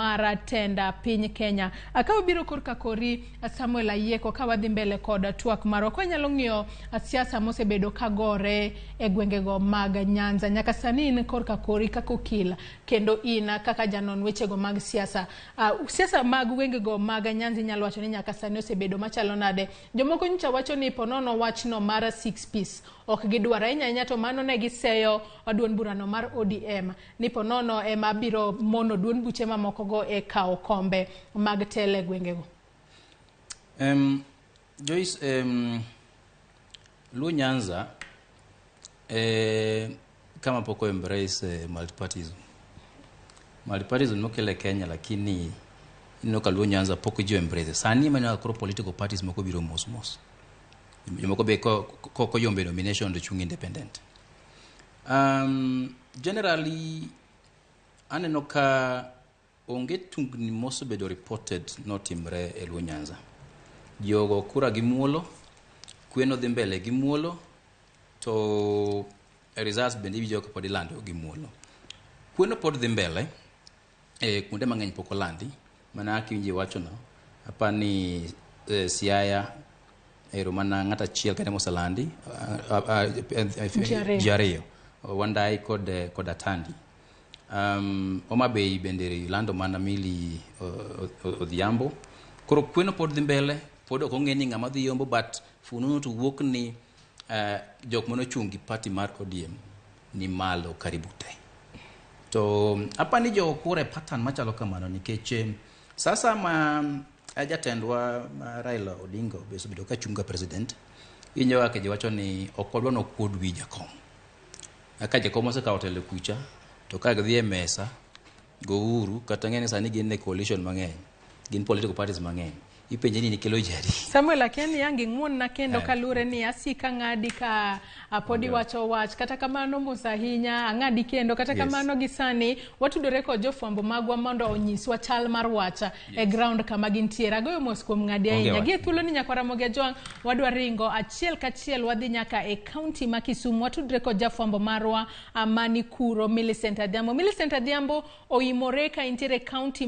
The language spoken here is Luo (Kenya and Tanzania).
mara tenda piny Kenya. Akaw biro korka kori Samwel Ayieko kawadhi mbele koda tuak maro kwa nyalo ng'iyo siasa mosebedo kagore e gwengego mag Nyanza. Nyaka sani in korka kori kako kila kendo ina kaka janon wechego mag siasa. Siasa mag gwengego mag Nyanza nyalo wacho ni nyaka sani osebedo machalo nade. Jomoko nyicha wacho ni ponono wachno mara 6 piece ok gidwara inya to mano ne giseyo duond burano mar ODM ni ponono ema biro mono duond buche mamoko go e kao kombe mag tele gwengego. Joyce, Luo Nyanza kama poko embrace multipartyism. Multipartyism no kele Kenya lakini ino ka Luo Nyanza poko jo embrace. Sani mana koro political parties moko biro mos. Jomoko be ko yombe nomination to chung independent. Generally aneno ka onge tungni mosebedo reported notimre e Luo Nyanza. Jogo kura gimuolo, kweno dhi mbele gimuolo, to results bende iwinjo ka pod ilando gimuolo. Kweno pod dhi mbele kuonde mang'eny pok olandi, mana kiwinji wacho no, apani Siaya mana ng'ata achiel kane moselandi Jariyo Wandai kod Atandi. Oma Bay bende lando mana Mili Odhiambo. Koro kweno pod dhi mbele, pod ok ong'e ni ng'ama dhi yombo, but fununu to wuok ni jok mano chungi party mar ODM ni malo karibu te. To apani jo kure pattern machalo kamano nikech sasa jatendwa Raila Odinga obedo ka chunga president inyo wake jiwacho ni okodwa no kod wi jakom. Aka jakom osekawo tele kucha to ka gidhi e mesa go uru kata ng'eni sani gin ne coalition mang'eny, gin political parties mang'eny. Ipenje ni kelo jari. Samwel akiani yangi ng'won na kendo kalure ni asika ng'adi ka podi wacho wach kata kamano musahinya ng'adi kendo kata kamano gisani watudore kod jofwambo magwa mondo onyiswa chal mar wacha e ground kama gintiere. Agoyo mos kuom ng'adi ahinya. Gie thuolo ni nyaka Ramogi Jwang wadwa ringo achiel kachiel wadhi nyaka e county ma Kisumu. Watudore kod jafwambo marwa Amani Kuro Millicent Adhiambo. Millicent Adhiambo oimore ka intiere county